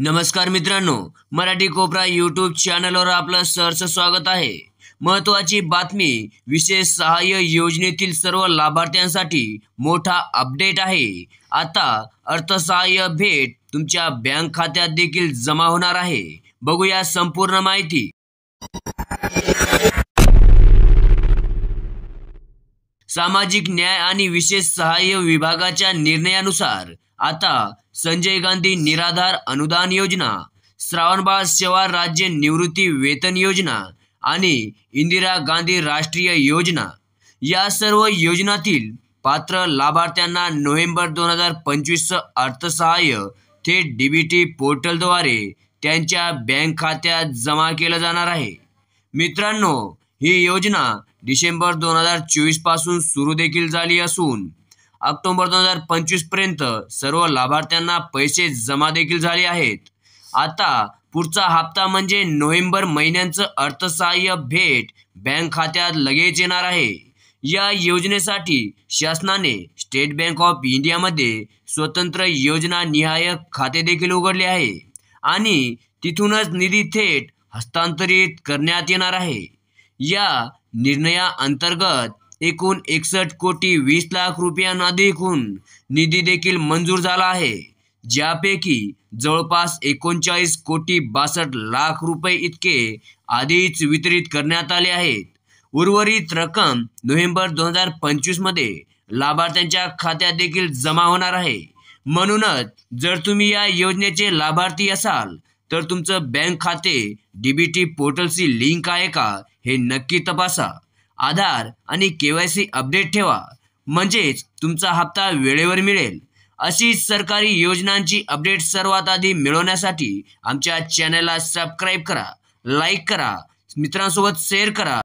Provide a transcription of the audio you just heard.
नमस्कार मित्रांनो, मराठी कोपरा यूट्यूब चॅनलवर आपलं सहर्ष स्वागत आहे। महत्त्वाची बातमी, विशेष सहाय्य योजनेतील सर्व लाभार्थ्यांसाठी मोठा अपडेट आहे। आता अर्थसहाय्य भेट तुमच्या बँक खात्यात देखील जमा होणार आहे। बघूया संपूर्ण माहिती। सामाजिक न्याय आणि विशेष सहाय्य विभागाच्या निर्णयानुसार आता संजय गांधी निराधार अनुदान योजना, श्रावणबाळ सेवा राज्य निवृत्ती वेतन योजना आणि इंदिरा गांधी राष्ट्रीय योजना या सर्व योजनातील पात्र लाभार्थ्यांना नोव्हेंबर 2025 अर्थसहाय्य थेट डीबीटी पोर्टलद्वारे त्यांच्या बँक खात्यात जमा केलं जाणार आहे। मित्रांनो, ही योजना डिसेंबर 2024 पासून सुरू देखील झाली असून ऑक्टोबर 2025 पर्यंत सर्व लाभार्थ्यांना पैसे जमा देखील झाले आहेत। आता पुढचा हप्ता म्हणजे नोव्हेंबर महिन्याचं अर्थसहाय्य भेट बँक खात्यात लगेच येणार आहे। या योजनेसाठी शासनाने स्टेट बँक ऑफ इंडियामध्ये स्वतंत्र योजना निहाय खाते देखील उघडले आहे आणि तिथूनच निधी थेट हस्तांतरित करण्यात येणार आहे। या निर्णयाअंतर्गत एकूण 61 कोटी 20 लाख रुपयांहून निधी देखील मंजूर झाला आहे, ज्यापैकी जवळपास 39 कोटी 62 लाख रुपये इतके आधीच वितरित करण्यात आले आहेत। उर्वरित रक्कम नोव्हेंबर 2025 मध्ये लाभार्थ्यांच्या खात्यात देखील जमा होणार आहे। म्हणूनच जर तुम्ही या योजनेचे लाभार्थी असाल तर तुमचं बँक खाते डीबीटी पोर्टलशी लिंक आहे का हे नक्की तपासा। आधार आणि केवायसी अपडेट ठेवा, म्हणजेच तुमचा हप्ता वेळेवर मिळेल। अशी सरकारी योजनांची अपडेट सर्वात आधी मिळवण्यासाठी आमच्या चॅनलला सबस्क्राईब करा, लाईक करा, मित्रांसोबत शेअर करा।